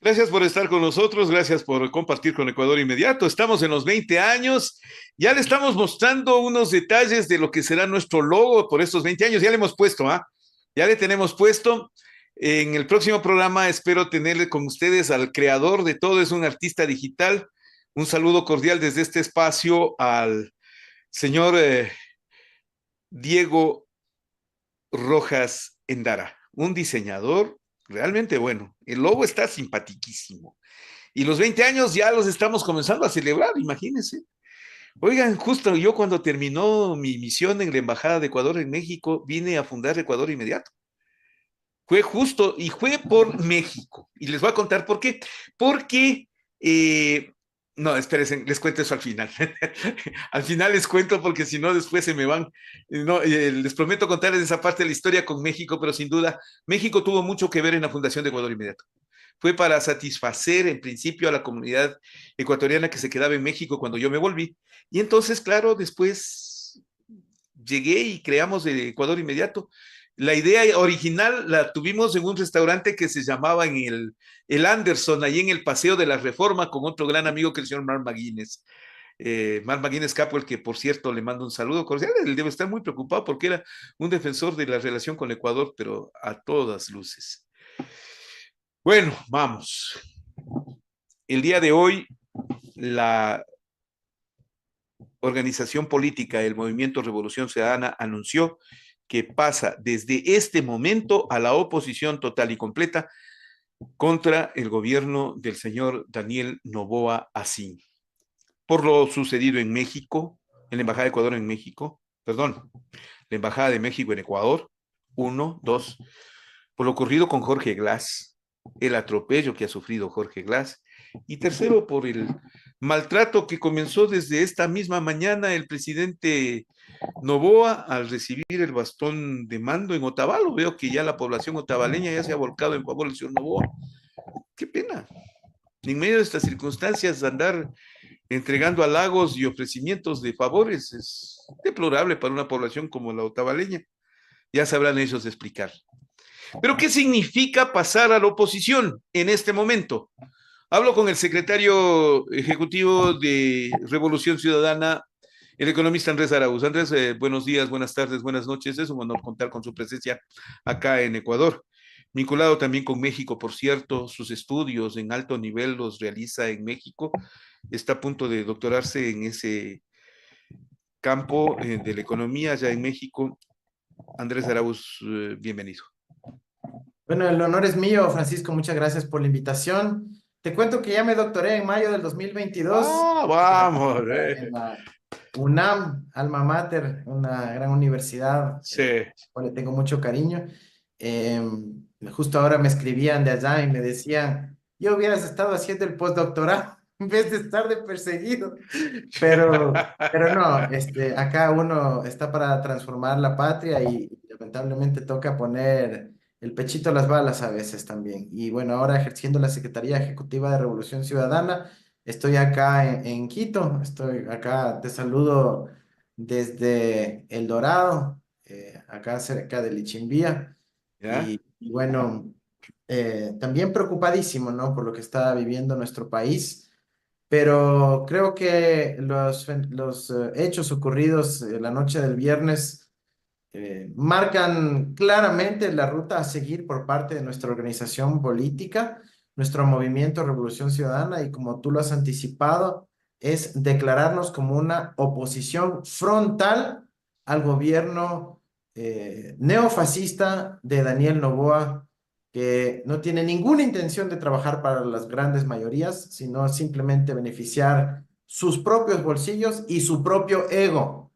Gracias por estar con nosotros, gracias por compartir con Ecuador Inmediato. Estamos en los 20 años, ya le estamos mostrando unos detalles de lo que será nuestro logo por estos 20 años. Ya le hemos puesto, ¿ah? Ya le tenemos puesto. En el próximo programa espero tenerle con ustedes al creador de todo, es un artista digital. Un saludo cordial desde este espacio al señor Diego Rojas Endara, un diseñador realmente bueno. El logo está simpatiquísimo. Y los 20 años ya los estamos comenzando a celebrar, imagínense. Oigan, justo yo cuando terminó mi misión en la Embajada de Ecuador en México, vine a fundar Ecuador Inmediato. Fue justo y fue por México. Y les voy a contar por qué. Porque, no, espérense, les cuento eso al final. Al final les cuento porque si no después se me van. No, les prometo contarles esa parte de la historia con México, pero sin duda México tuvo mucho que ver en la fundación de Ecuador Inmediato. Fue para satisfacer en principio a la comunidad ecuatoriana que se quedaba en México cuando yo me volví. Y entonces, claro, después llegué y creamos Ecuador Inmediato. La idea original la tuvimos en un restaurante que se llamaba en el Anderson, ahí en el Paseo de la Reforma, con otro gran amigo que es el señor Mark McGuinness. Mark McGuinness Capo, el que por cierto le mando un saludo cordial, él debe estar muy preocupado porque era un defensor de la relación con Ecuador, pero a todas luces. Bueno, vamos. El día de hoy, la organización política del Movimiento Revolución Ciudadana anunció que pasa desde este momento a la oposición total y completa contra el gobierno del señor Daniel Noboa Asín. Por lo sucedido en México, en la Embajada de Ecuador en México, perdón, la Embajada de México en Ecuador, uno, dos, por lo ocurrido con Jorge Glass, el atropello que ha sufrido Jorge Glass, y tercero, por el maltrato que comenzó desde esta misma mañana el presidente Noboa al recibir el bastón de mando en Otavalo. Veo que ya la población otavaleña ya se ha volcado en favor del señor Noboa. Qué pena. En medio de estas circunstancias, andar entregando halagos y ofrecimientos de favores es deplorable para una población como la otavaleña. Ya sabrán ellos explicar. Pero ¿qué significa pasar a la oposición en este momento? Hablo con el secretario ejecutivo de Revolución Ciudadana, el economista Andrés Arauz. Andrés, buenos días, buenas tardes, buenas noches. Es un honor contar con su presencia acá en Ecuador. Vinculado también con México, por cierto, sus estudios en alto nivel los realiza en México. Está a punto de doctorarse en ese campo de la economía allá en México. Andrés Arauz, bienvenido. Bueno, el honor es mío, Francisco. Muchas gracias por la invitación. Te cuento que ya me doctoré en mayo del 2022 Ah, vamos. en la UNAM, Alma Mater, una gran universidad, Sí. a la cual le tengo mucho cariño. Justo ahora me escribían de allá y me decían, yo hubieras estado haciendo el postdoctorado en vez de estar de perseguido. Pero no, acá uno está para transformar la patria y lamentablemente toca poner el pechito a las balas a veces también. Y bueno, ahora ejerciendo la Secretaría Ejecutiva de Revolución Ciudadana, estoy acá en Quito, estoy acá, te saludo desde El Dorado, acá cerca de Lichimbía. ¿Ya? Y bueno, también preocupadísimo, ¿no? Por lo que está viviendo nuestro país. Pero creo que los hechos ocurridos la noche del viernes marcan claramente la ruta a seguir por parte de nuestra organización política, nuestro movimiento Revolución Ciudadana, y como tú lo has anticipado, es declararnos como una oposición frontal al gobierno neofascista de Daniel Noboa, que no tiene ninguna intención de trabajar para las grandes mayorías, sino simplemente beneficiar sus propios bolsillos y su propio ego.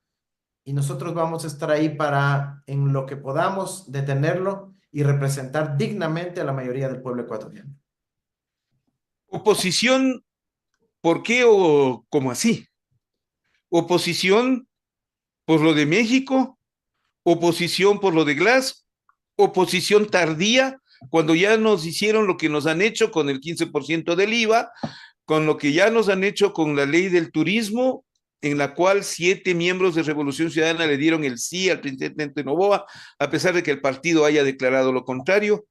Y nosotros vamos a estar ahí para, en lo que podamos, detenerlo y representar dignamente a la mayoría del pueblo ecuatoriano. Oposición, ¿por qué o cómo así? Oposición por lo de México, oposición por lo de Glass, oposición tardía, cuando ya nos hicieron lo que nos han hecho con el 15% del IVA, con lo que ya nos han hecho con la ley del turismo, en la cual 7 miembros de Revolución Ciudadana le dieron el sí al presidente Noboa, a pesar de que el partido haya declarado lo contrario.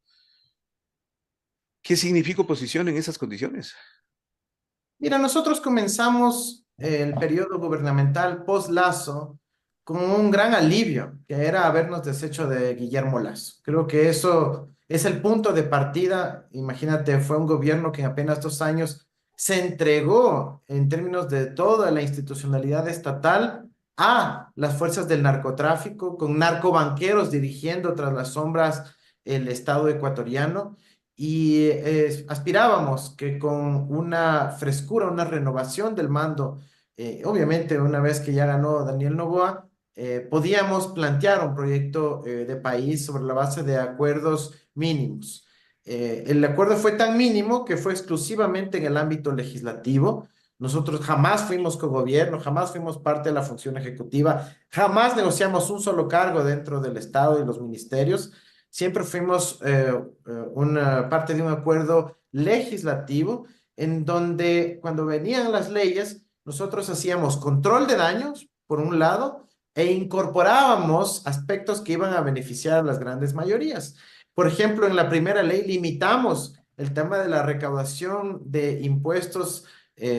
¿Qué significa oposición en esas condiciones? Mira, nosotros comenzamos el periodo gubernamental post-Lazo con un gran alivio, que era habernos deshecho de Guillermo Lazo. Creo que eso es el punto de partida. Imagínate, fue un gobierno que en apenas 2 años se entregó en términos de toda la institucionalidad estatal a las fuerzas del narcotráfico, con narcobanqueros dirigiendo tras las sombras el Estado ecuatoriano y aspirábamos que con una frescura, una renovación del mando, obviamente una vez que ya ganó Daniel Noboa, podíamos plantear un proyecto de país sobre la base de acuerdos mínimos. El acuerdo fue tan mínimo que fue exclusivamente en el ámbito legislativo. Nosotros jamás fuimos cogobierno, jamás fuimos parte de la función ejecutiva, jamás negociamos un solo cargo dentro del Estado y los ministerios. Siempre fuimos una parte de un acuerdo legislativo en donde cuando venían las leyes, nosotros hacíamos control de daños, por un lado, e incorporábamos aspectos que iban a beneficiar a las grandes mayorías. Por ejemplo, en la primera ley limitamos el tema de la recaudación de impuestos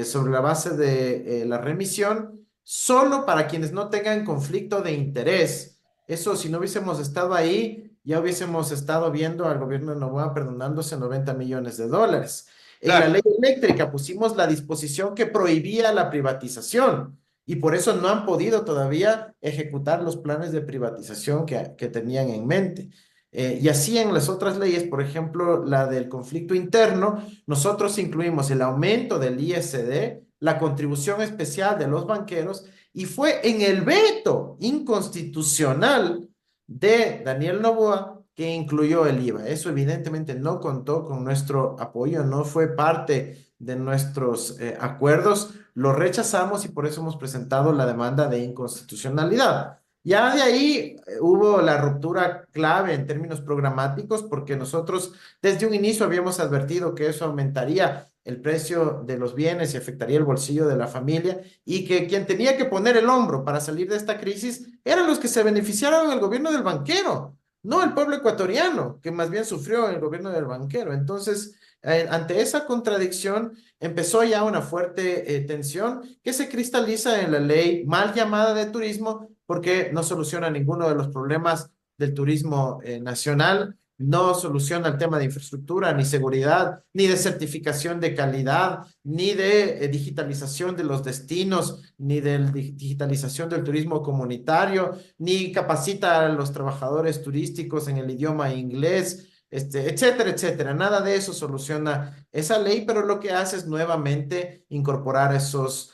sobre la base de la remisión solo para quienes no tengan conflicto de interés. Eso, si no hubiésemos estado ahí, ya hubiésemos estado viendo al gobierno de Noboa perdonándose 90 millones de dólares. En la Claro, ley eléctrica pusimos la disposición que prohibía la privatización y por eso no han podido todavía ejecutar los planes de privatización que tenían en mente. Y así en las otras leyes, por ejemplo, la del conflicto interno, nosotros incluimos el aumento del ISD, la contribución especial de los banqueros, y fue en el veto inconstitucional de Daniel Noboa que incluyó el IVA. Eso evidentemente no contó con nuestro apoyo, no fue parte de nuestros acuerdos, lo rechazamos y por eso hemos presentado la demanda de inconstitucionalidad. Ya de ahí hubo la ruptura clave en términos programáticos porque nosotros desde un inicio habíamos advertido que eso aumentaría el precio de los bienes y afectaría el bolsillo de la familia y que quien tenía que poner el hombro para salir de esta crisis eran los que se beneficiaron el gobierno del banquero, no el pueblo ecuatoriano, que más bien sufrió el gobierno del banquero. Entonces, ante esa contradicción, empezó ya una fuerte tensión que se cristaliza en la ley mal llamada de turismo porque no soluciona ninguno de los problemas del turismo nacional, no soluciona el tema de infraestructura, ni seguridad, ni de certificación de calidad, ni de digitalización de los destinos, ni de digitalización del turismo comunitario, ni capacita a los trabajadores turísticos en el idioma inglés, etcétera, etcétera. Nada de eso soluciona esa ley, pero lo que hace es nuevamente incorporar esos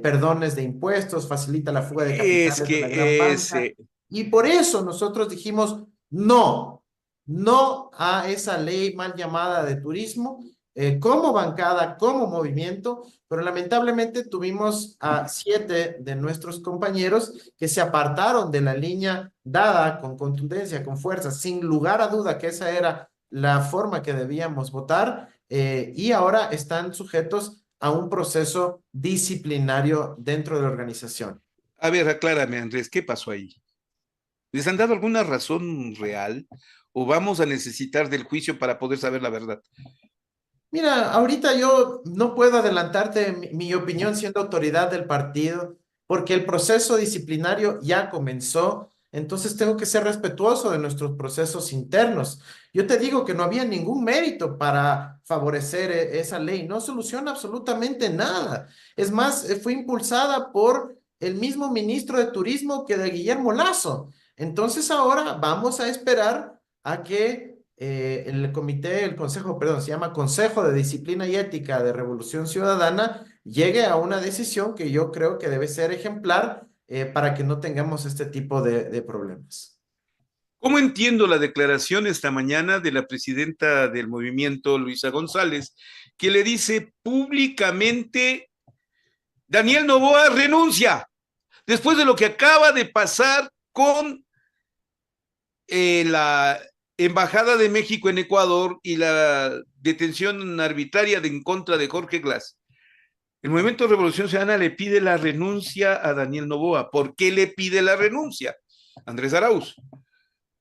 perdones de impuestos, facilita la fuga de es capitales de la gran que es, banca. Y por eso nosotros dijimos no, no a esa ley mal llamada de turismo, como bancada, como movimiento, pero lamentablemente tuvimos a 7 de nuestros compañeros que se apartaron de la línea dada con contundencia, con fuerza, sin lugar a duda que esa era la forma que debíamos votar, y ahora están sujetos a un proceso disciplinario dentro de la organización. a ver, aclárame, Andrés, ¿qué pasó ahí? ¿Les han dado alguna razón real o vamos a necesitar del juicio para poder saber la verdad? Mira, ahorita yo no puedo adelantarte mi opinión siendo autoridad del partido, porque el proceso disciplinario ya comenzó, entonces tengo que ser respetuoso de nuestros procesos internos. Yo te digo que no había ningún mérito para favorecer esa ley, no soluciona absolutamente nada. Es más, fue impulsada por el mismo ministro de Turismo que de Guillermo Lazo. Entonces ahora vamos a esperar a que el comité, el consejo, perdón, se llama Consejo de Disciplina y Ética de Revolución Ciudadana, llegue a una decisión que yo creo que debe ser ejemplar para que no tengamos este tipo de problemas. ¿Cómo entiendo la declaración esta mañana de la presidenta del movimiento, Luisa González, que le dice públicamente, Daniel Noboa renuncia, después de lo que acaba de pasar con la Embajada de México en Ecuador y la detención arbitraria en contra de Jorge Glass? El Movimiento de Revolución Ciudadana le pide la renuncia a Daniel Noboa. ¿Por qué le pide la renuncia? Andrés Arauz.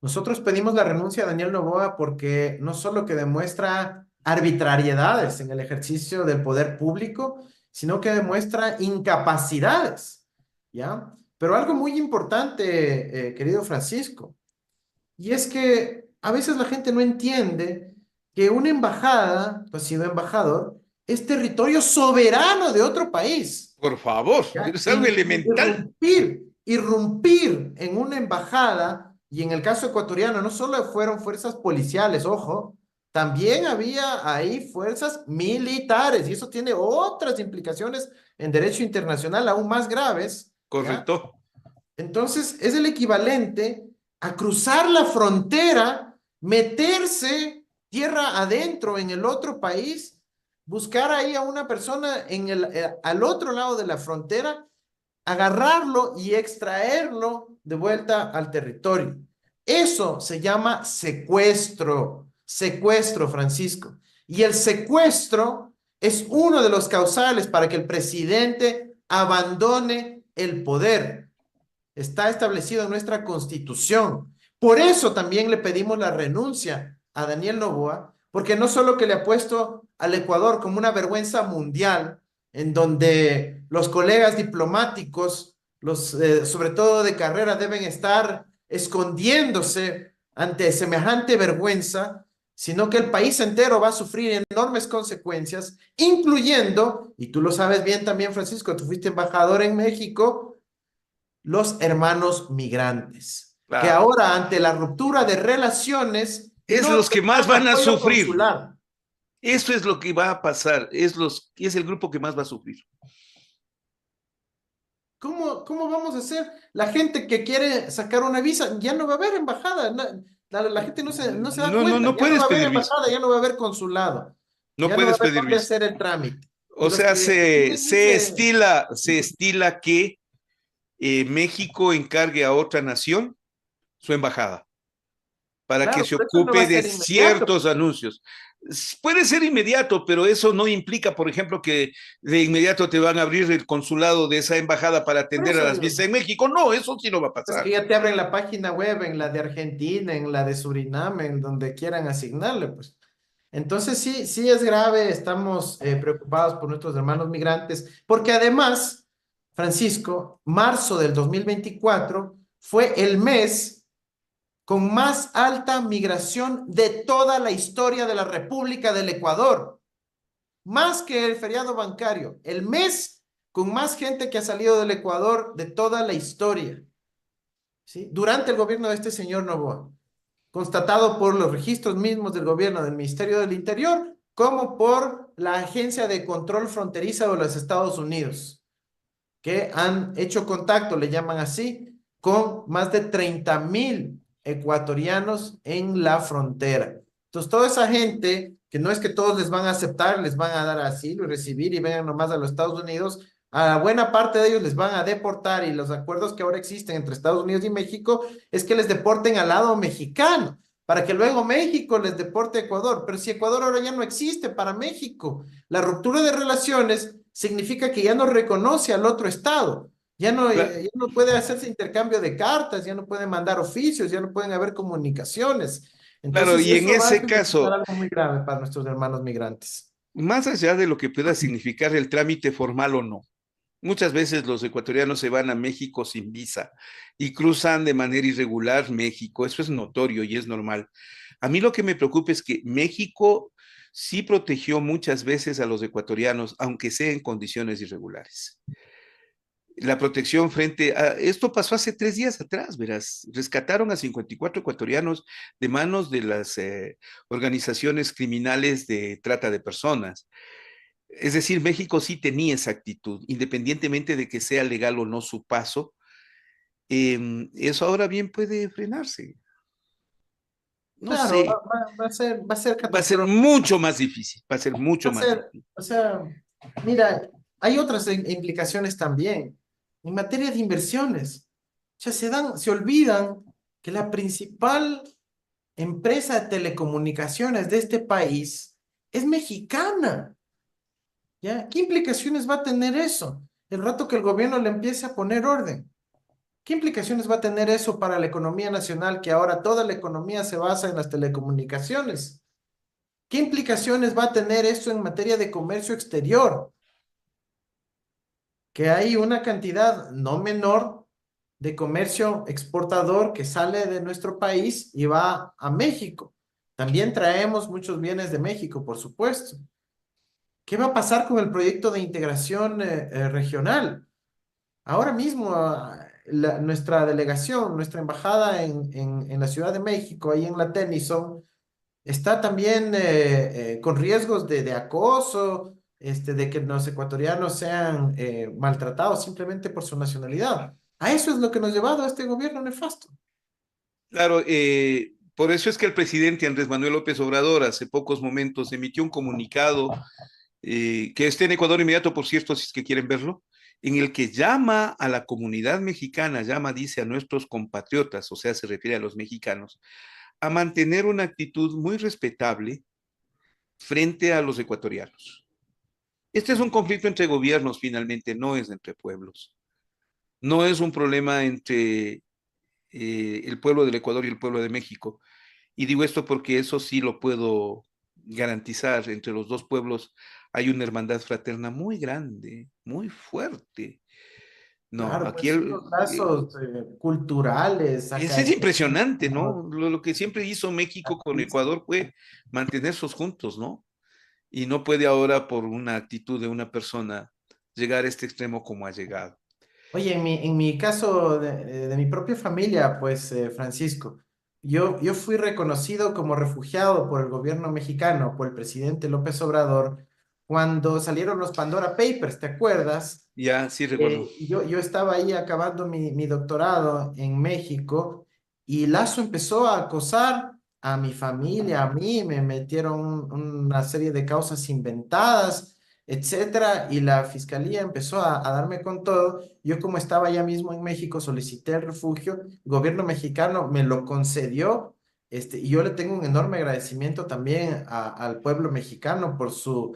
Nosotros pedimos la renuncia a Daniel Noboa porque no solo que demuestra arbitrariedades en el ejercicio del poder público, sino que demuestra incapacidades, ¿ya? Pero algo muy importante, querido Francisco, y es que a veces la gente no entiende que una embajada, tú has sido embajador, es territorio soberano de otro país. Por favor, ¿Ya? es algo elemental. Irrumpir en una embajada, y en el caso ecuatoriano no solo fueron fuerzas policiales, ojo, también había ahí fuerzas militares, y eso tiene otras implicaciones en derecho internacional aún más graves, ¿ya? Correcto. Entonces, es el equivalente a cruzar la frontera, meterse tierra adentro en el otro país, buscar ahí a una persona al otro lado de la frontera, agarrarlo y extraerlo de vuelta al territorio. Eso se llama secuestro, Francisco. Y el secuestro es uno de los causales para que el presidente abandone el poder. Está establecido en nuestra Constitución. Por eso también le pedimos la renuncia a Daniel Noboa, porque no solo que le ha puesto al Ecuador como una vergüenza mundial, en donde los colegas diplomáticos, sobre todo de carrera, deben estar escondiéndose ante semejante vergüenza, sino que el país entero va a sufrir enormes consecuencias, incluyendo, y tú lo sabes bien también, Francisco, tú fuiste embajador en México, los hermanos migrantes, que Claro. ahora ante la ruptura de relaciones Es no los que más tendrán van a apoyo sufrir. consular. Eso es lo que va a pasar. Es el grupo que más va a sufrir. ¿Cómo vamos a hacer? La gente que quiere sacar una visa, ya no va a haber embajada. La gente no se da No, no, cuenta. no Ya no va puedes a haber pedir visa. embajada, ya no va a haber consulado. No Ya no va a puedes haber pedir dónde visa. hacer el trámite. Y O los sea, que tienen ese... se estila que México encargue a otra nación su embajada para que Claro, se pero eso no va a ocupe de ser inmediato. ciertos anuncios. Puede ser inmediato, pero eso no implica, por ejemplo, que de inmediato te van a abrir el consulado de esa embajada para Por atender a eso las digo. visas en México. No, eso sí no va a Es pasar. que ya te abren la página web en la de Argentina, en la de Surinam, en donde quieran asignarle, pues. Entonces sí es grave, estamos preocupados por nuestros hermanos migrantes, porque además, Francisco, marzo del 2024 fue el mes con más alta migración de toda la historia de la República del Ecuador, más que el feriado bancario, el mes con más gente que ha salido del Ecuador de toda la historia. ¿Sí? Durante el gobierno de este señor Noboa, constatado por los registros mismos del gobierno del Ministerio del Interior, como por la Agencia de Control Fronteriza de los Estados Unidos, que han hecho contacto, le llaman así, con más de 30,000 ecuatorianos en la frontera. Entonces, toda esa gente, que no es que todos les van a aceptar, les van a dar asilo y recibir y vengan nomás a los Estados Unidos, a buena parte de ellos les van a deportar y los acuerdos que ahora existen entre Estados Unidos y México es que les deporten al lado mexicano, para que luego México les deporte a Ecuador. Pero si Ecuador ahora ya no existe para México, la ruptura de relaciones significa que ya no reconoce al otro estado, ya no puede hacerse intercambio de cartas, ya no pueden mandar oficios, ya no pueden haber comunicaciones. Claro, Entonces, y en eso va a ese significar caso, algo muy grave para nuestros hermanos migrantes. más allá de lo que pueda significar el trámite formal o no, muchas veces los ecuatorianos se van a México sin visa y cruzan de manera irregular México. Eso es notorio y es normal. A mí lo que me preocupa es que México sí protegió muchas veces a los ecuatorianos, aunque sea en condiciones irregulares. La protección frente a... Esto pasó hace 3 días atrás, verás. Rescataron a 54 ecuatorianos de manos de las organizaciones criminales de trata de personas. Es decir, México sí tenía esa actitud, independientemente de que sea legal o no su paso. Eso ahora bien puede frenarse. No Claro, sé, va a ser va a ser catastrófico. mucho más difícil, va a ser Va mucho a más ser, difícil. o sea, mira, hay otras implicaciones también en materia de inversiones. O sea, se olvidan que la principal empresa de telecomunicaciones de este país es mexicana, ¿ya? ¿Qué implicaciones va a tener eso? El rato que el gobierno le empiece a poner orden. ¿Qué implicaciones va a tener eso para la economía nacional, que ahora toda la economía se basa en las telecomunicaciones? ¿Qué implicaciones va a tener esto en materia de comercio exterior? Que hay una cantidad no menor de comercio exportador que sale de nuestro país y va a México. También traemos muchos bienes de México, por supuesto. ¿Qué va a pasar con el proyecto de integración regional? Ahora mismo, nuestra delegación, nuestra embajada en la Ciudad de México, ahí en la Tennyson, está también con riesgos de acoso, de que los ecuatorianos sean maltratados simplemente por su nacionalidad. A eso es lo que nos ha llevado a este gobierno nefasto. Claro, por eso es que el presidente Andrés Manuel López Obrador hace pocos momentos emitió un comunicado que esté en Ecuador inmediato, por cierto, si es que quieren verlo, en el que llama a la comunidad mexicana, dice a nuestros compatriotas, o sea, se refiere a los mexicanos, a mantener una actitud muy respetable frente a los ecuatorianos. Este es un conflicto entre gobiernos, finalmente, no es entre pueblos. No es un problema entre el pueblo del Ecuador y el pueblo de México. Y digo esto porque eso sí lo puedo garantizar. Entre los dos pueblos hay una hermandad fraterna muy grande, muy fuerte. No, Claro, aquí pues unos lazos culturales, ese es impresionante, académicos, ¿no? Lo que siempre hizo México con artísticos. Ecuador fue mantenerlos juntos, ¿no? Y no puede ahora, por una actitud de una persona, llegar a este extremo como ha llegado. Oye, en mi caso de mi propia familia, pues Francisco, yo fui reconocido como refugiado por el gobierno mexicano, por el presidente López Obrador, cuando salieron los Pandora Papers, ¿te acuerdas? Ya, sí recuerdo. Yo estaba ahí acabando mi doctorado en México y Lazo empezó a acosar a mi familia, a mí, me metieron una serie de causas inventadas, etcétera, y la fiscalía empezó a darme con todo. Yo como estaba ya mismo en México, solicité el refugio, el gobierno mexicano me lo concedió, y yo le tengo un enorme agradecimiento también al pueblo mexicano por su,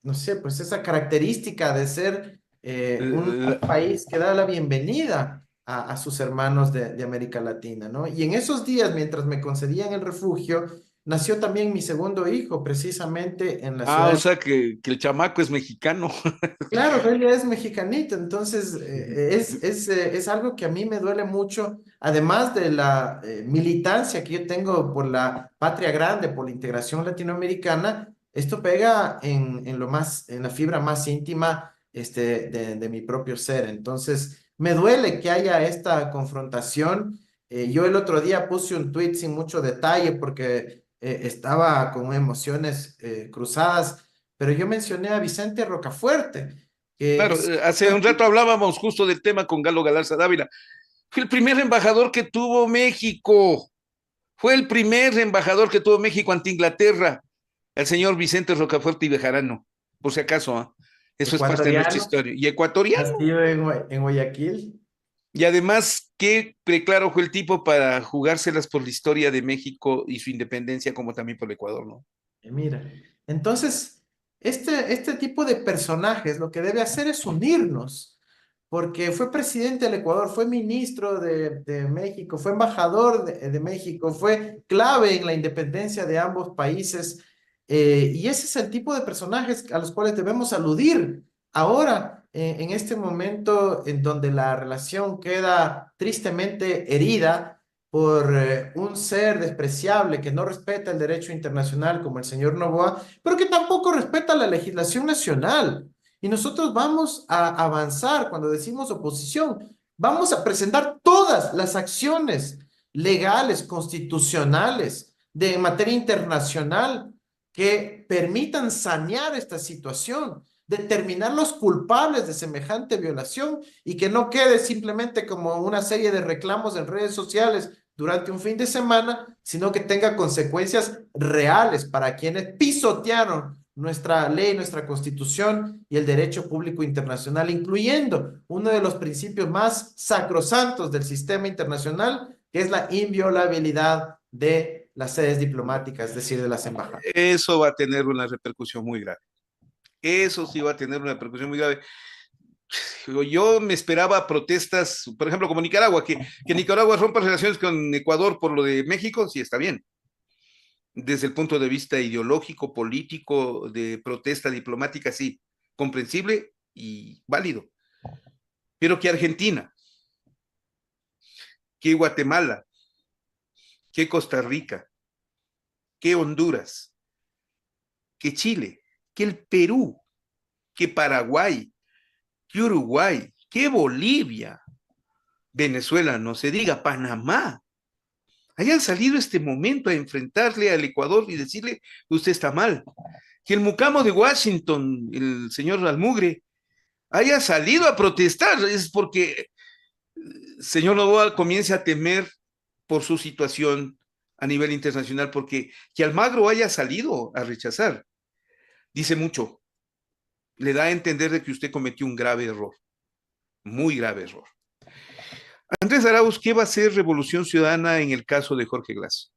no sé, pues esa característica de ser un país que da la bienvenida a sus hermanos de América Latina, ¿no? Y en esos días, mientras me concedían el refugio, nació también mi segundo hijo, precisamente en la Ah, ciudad o de... sea que el chamaco es mexicano. Claro, él es mexicanito, entonces es algo que a mí me duele mucho, además de la militancia que yo tengo por la patria grande, por la integración latinoamericana, esto pega en lo más, en la fibra más íntima de mi propio ser. Entonces, me duele que haya esta confrontación. Yo el otro día puse un tweet sin mucho detalle porque estaba con emociones cruzadas, pero yo mencioné a Vicente Rocafuerte, que Claro, es hace un rato hablábamos justo del tema con Galo Galarza Dávila. Fue el primer embajador que tuvo México. Fue el primer embajador que tuvo México ante Inglaterra, el señor Vicente Rocafuerte y Bejarano, por si acaso, ¿ah? Eso es parte de nuestra ecuatoriano, historia. Y ecuatoriano. nacido en Guayaquil. Y además, qué preclaro fue el tipo para jugárselas por la historia de México y su independencia, como también por el Ecuador, ¿no? Mira, entonces, este tipo de personajes lo que debe hacer es unirnos, porque fue presidente del Ecuador, fue ministro de México, fue embajador de México, fue clave en la independencia de ambos países, y ese es el tipo de personajes a los cuales debemos aludir ahora, en este momento en donde la relación queda tristemente herida por un ser despreciable que no respeta el derecho internacional como el señor Noboa, pero que tampoco respeta la legislación nacional. Y nosotros vamos a avanzar cuando decimos oposición. Vamos a presentar todas las acciones legales, constitucionales, de materia internacional que permitan sanear esta situación, determinar los culpables de semejante violación y que no quede simplemente como una serie de reclamos en redes sociales durante un fin de semana, sino que tenga consecuencias reales para quienes pisotearon nuestra ley, nuestra constitución y el derecho público internacional, incluyendo uno de los principios más sacrosantos del sistema internacional, que es la inviolabilidad de las sedes diplomáticas, es decir, de las embajadas. Eso va a tener una repercusión muy grave. Eso sí va a tener una repercusión muy grave. Yo me esperaba protestas, por ejemplo, como Nicaragua, que Nicaragua rompa relaciones con Ecuador por lo de México, sí está bien. Desde el punto de vista ideológico, político, de protesta diplomática, sí, comprensible y válido. Pero que Argentina, que Guatemala, que Costa Rica, que Honduras, que Chile, que el Perú, que Paraguay, que Uruguay, que Bolivia, Venezuela, no se diga, Panamá, hayan salido este momento a enfrentarle al Ecuador y decirle, usted está mal. Que el mucamo de Washington, el señor Almugre, haya salido a protestar, es porque señor Novoa comience a temer por su situación a nivel internacional, porque que Almagro haya salido a rechazar, dice mucho, le da a entender de que usted cometió un grave error, muy grave error. Andrés Arauz, ¿qué va a hacer Revolución Ciudadana en el caso de Jorge Glass?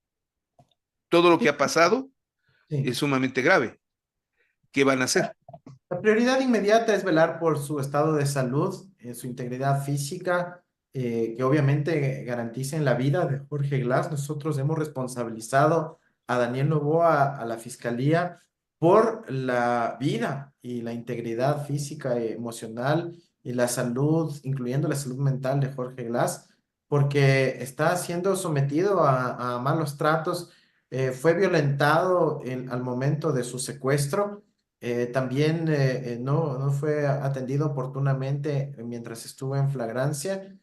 Todo lo que ha pasado es Sí. sumamente grave. ¿Qué van a hacer? La prioridad inmediata es velar por su estado de salud, su integridad física, que obviamente garanticen la vida de Jorge Glass. Nosotros hemos responsabilizado a Daniel Noboa, a la Fiscalía, por la vida y la integridad física, emocional y la salud, incluyendo la salud mental de Jorge Glass, porque está siendo sometido a malos tratos. Fue violentado al momento de su secuestro. También no fue atendido oportunamente mientras estuvo en flagrancia.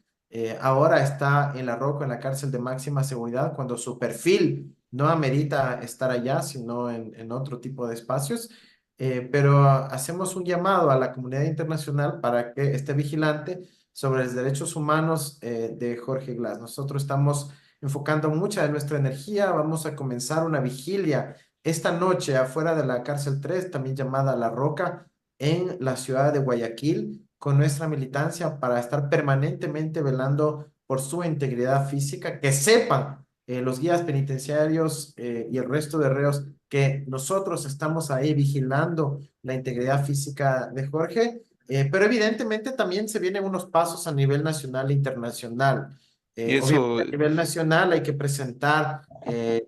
Ahora está en La Roca, en la cárcel de máxima seguridad, cuando su perfil no amerita estar allá, sino en otro tipo de espacios. Pero hacemos un llamado a la comunidad internacional para que esté vigilante sobre los derechos humanos de Jorge Glass. Nosotros estamos enfocando mucha de nuestra energía. Vamos a comenzar una vigilia esta noche afuera de la cárcel 3, también llamada La Roca, en la ciudad de Guayaquil, con nuestra militancia para estar permanentemente velando por su integridad física, que sepan los guías penitenciarios y el resto de reos que nosotros estamos ahí vigilando la integridad física de Jorge, pero evidentemente también se vienen unos pasos a nivel nacional e internacional. Y Obviamente eso, a nivel nacional hay que presentar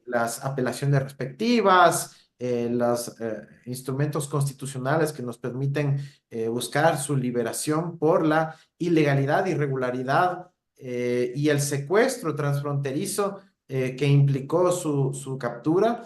las apelaciones respectivas, los instrumentos constitucionales que nos permiten buscar su liberación por la ilegalidad, irregularidad y el secuestro transfronterizo que implicó su captura.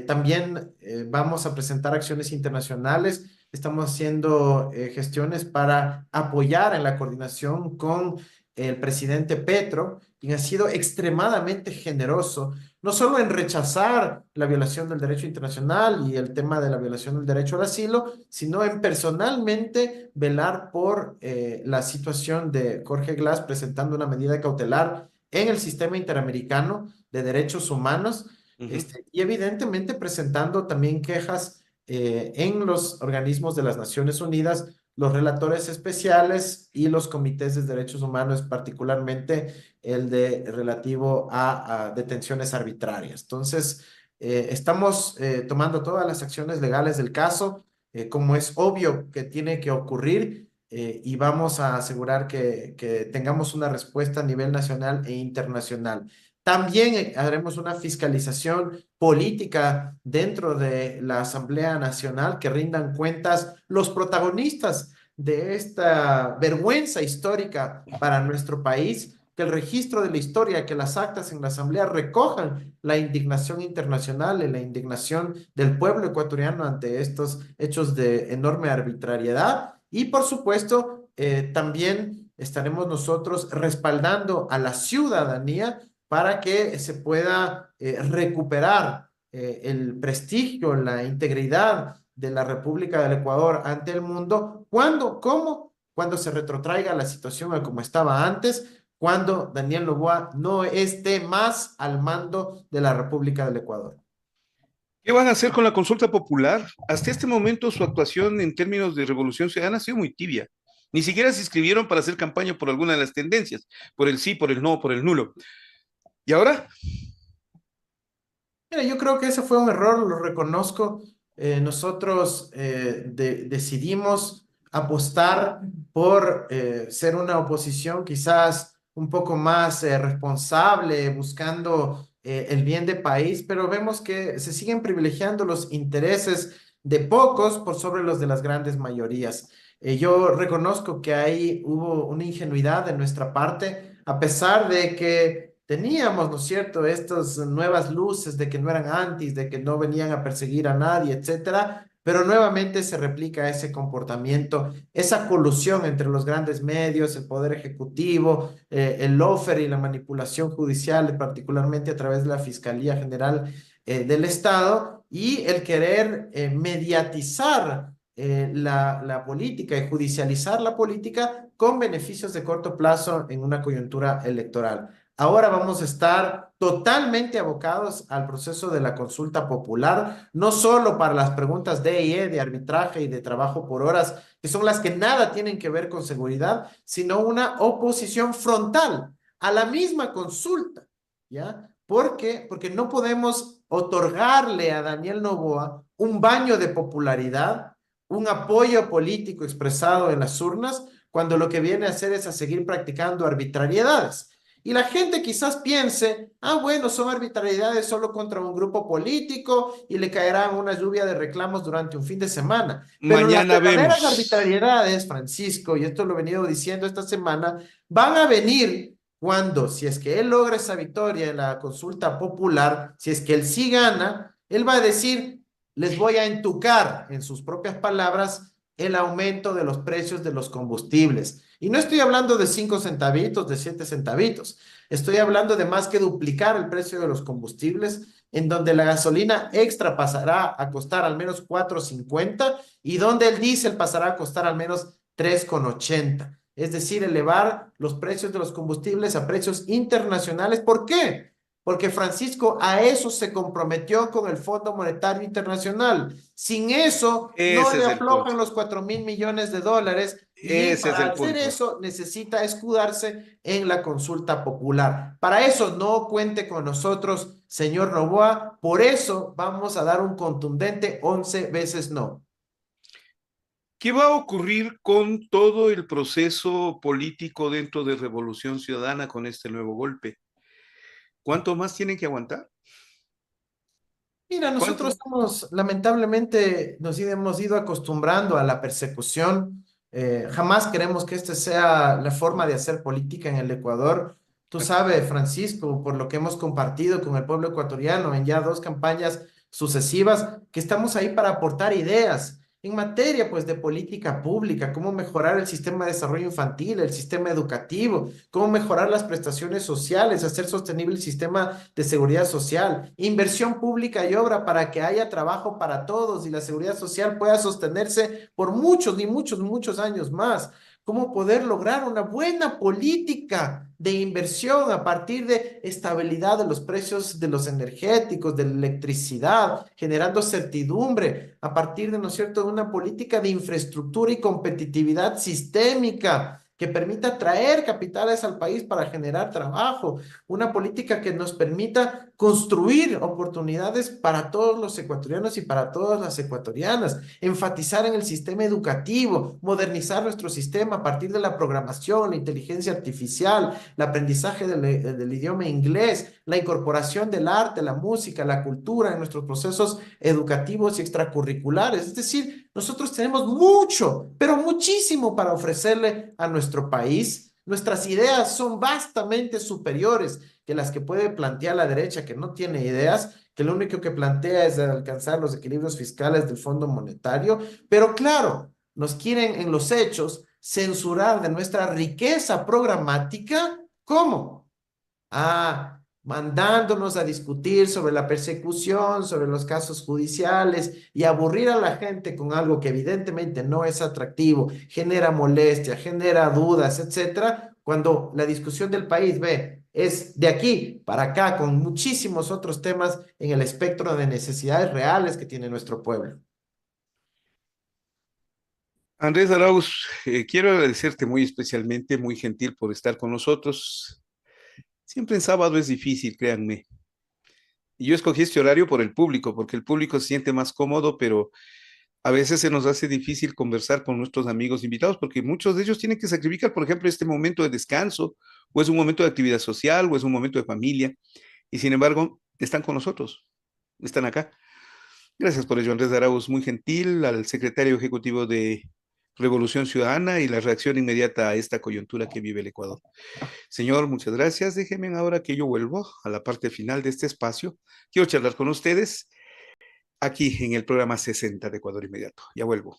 También vamos a presentar acciones internacionales. Estamos haciendo gestiones para apoyar en la coordinación con el presidente Petro, quien ha sido extremadamente generoso, no solo en rechazar la violación del derecho internacional y el tema de la violación del derecho al asilo, sino en personalmente velar por la situación de Jorge Glass, presentando una medida cautelar en el sistema interamericano de derechos humanos, y evidentemente presentando también quejas en los organismos de las Naciones Unidas, los relatores especiales y los comités de derechos humanos, particularmente el de relativo a detenciones arbitrarias. Entonces, estamos tomando todas las acciones legales del caso, como es obvio que tiene que ocurrir, y vamos a asegurar que tengamos una respuesta a nivel nacional e internacional. También haremos una fiscalización política dentro de la Asamblea Nacional, que rindan cuentas los protagonistas de esta vergüenza histórica para nuestro país, que el registro de la historia, que las actas en la Asamblea recojan la indignación internacional y la indignación del pueblo ecuatoriano ante estos hechos de enorme arbitrariedad. Y por supuesto, también estaremos nosotros respaldando a la ciudadanía para que se pueda recuperar el prestigio, la integridad de la República del Ecuador ante el mundo. ¿Cuándo? ¿Cómo? Cuando se retrotraiga la situación a como estaba antes, cuando Daniel Noboa no esté más al mando de la República del Ecuador. ¿qué van a hacer con la consulta popular? Hasta este momento su actuación en términos de Revolución Ciudadana ha sido muy tibia. Ni siquiera se inscribieron para hacer campaña por alguna de las tendencias, por el sí, por el no, por el nulo. ¿Y ahora? Mira, yo creo que ese fue un error, lo reconozco. Nosotros decidimos apostar por ser una oposición quizás un poco más responsable, buscando el bien de país, pero vemos que se siguen privilegiando los intereses de pocos por sobre los de las grandes mayorías. Yo reconozco que ahí hubo una ingenuidad de nuestra parte, a pesar de que teníamos, ¿no es cierto?, estas nuevas luces de que no eran antis, de que no venían a perseguir a nadie, etcétera. Pero nuevamente se replica ese comportamiento, esa colusión entre los grandes medios, el poder ejecutivo, el lawfare y la manipulación judicial, particularmente a través de la Fiscalía General del Estado, y el querer mediatizar la política y judicializar la política con beneficios de corto plazo en una coyuntura electoral. Ahora vamos a estar totalmente abocados al proceso de la consulta popular, no solo para las preguntas de y de arbitraje y de trabajo por horas, que son las que nada tienen que ver con seguridad, sino una oposición frontal a la misma consulta, ¿ya? ¿Por qué? Porque no podemos otorgarle a Daniel Noboa un baño de popularidad, un apoyo político expresado en las urnas, cuando lo que viene a hacer es a seguir practicando arbitrariedades. Y la gente quizás piense, ah, bueno, son arbitrariedades solo contra un grupo político y le caerán una lluvia de reclamos durante un fin de semana. Pero las Mañana verdaderas vemos. arbitrariedades, Francisco, y esto lo he venido diciendo esta semana, van a venir cuando, si es que él logra esa victoria en la consulta popular, si es que él sí gana, él va a decir, les voy a entucar, en sus propias palabras, el aumento de los precios de los combustibles. Y no estoy hablando de 5 centavitos, de 7 centavitos. Estoy hablando de más que duplicar el precio de los combustibles, en donde la gasolina extra pasará a costar al menos 4.50 y donde el diésel pasará a costar al menos 3.80. Es decir, elevar los precios de los combustibles a precios internacionales. ¿Por qué? Porque Francisco a eso se comprometió con el Fondo Monetario Internacional. Sin eso, no Ese le es el punto. aflojan los 4.000 millones de dólares y Ese es para el hacer punto. eso necesita escudarse en la consulta popular. Para eso no cuente con nosotros, señor Noboa. Por eso vamos a dar un contundente 11 veces no. ¿Qué va a ocurrir con todo el proceso político dentro de Revolución Ciudadana con este nuevo golpe? ¿Cuánto más tienen que aguantar? Mira, nosotros ¿Cuánto? estamos, lamentablemente, nos hemos ido acostumbrando a la persecución. Jamás queremos que esta sea la forma de hacer política en el Ecuador. Tú sabes, Francisco, por lo que hemos compartido con el pueblo ecuatoriano en ya 2 campañas sucesivas, que estamos ahí para aportar ideas en materia, pues, de política pública, cómo mejorar el sistema de desarrollo infantil, el sistema educativo, cómo mejorar las prestaciones sociales, hacer sostenible el sistema de seguridad social, inversión pública y obra para que haya trabajo para todos y la seguridad social pueda sostenerse por muchos y muchos, muchos años más. Cómo poder lograr una buena política de inversión a partir de estabilidad de los precios de los energéticos, de la electricidad, generando certidumbre a partir de, ¿no es cierto?, de una política de infraestructura y competitividad sistémica que permita traer capitales al país para generar trabajo, una política que nos permita construir oportunidades para todos los ecuatorianos y para todas las ecuatorianas, enfatizar en el sistema educativo, modernizar nuestro sistema a partir de la programación, la inteligencia artificial, el aprendizaje del idioma inglés, la incorporación del arte, la música, la cultura en nuestros procesos educativos y extracurriculares. Es decir, nosotros tenemos mucho, pero muchísimo para ofrecerle a nuestro país. Nuestras ideas son vastamente superiores que las que puede plantear la derecha, que no tiene ideas, que lo único que plantea es alcanzar los equilibrios fiscales del Fondo Monetario, pero claro, nos quieren en los hechos censurar de nuestra riqueza programática. ¿Cómo? Ah, mandándonos a discutir sobre la persecución, sobre los casos judiciales y aburrir a la gente con algo que evidentemente no es atractivo, genera molestia, genera dudas, etcétera, cuando la discusión del país ve es de aquí para acá con muchísimos otros temas en el espectro de necesidades reales que tiene nuestro pueblo. Andrés Arauz, quiero agradecerte muy especialmente, muy gentil por estar con nosotros. Siempre en sábado es difícil, créanme. Y yo escogí este horario por el público, porque el público se siente más cómodo, pero a veces se nos hace difícil conversar con nuestros amigos invitados, porque muchos de ellos tienen que sacrificar, por ejemplo, este momento de descanso, o es un momento de actividad social, o es un momento de familia. y sin embargo están con nosotros, están acá. Gracias por ello, Andrés Arauz, muy gentil, al secretario ejecutivo de Revolución Ciudadana y la reacción inmediata a esta coyuntura que vive el Ecuador. Señor, muchas gracias. Déjenme ahora que yo vuelvo a la parte final de este espacio. Quiero charlar con ustedes aquí en el programa 60 de Ecuador Inmediato. Ya vuelvo.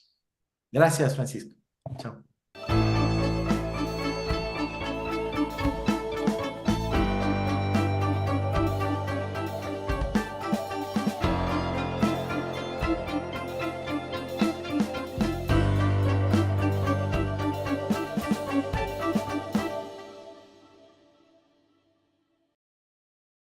Gracias, Francisco. Chao.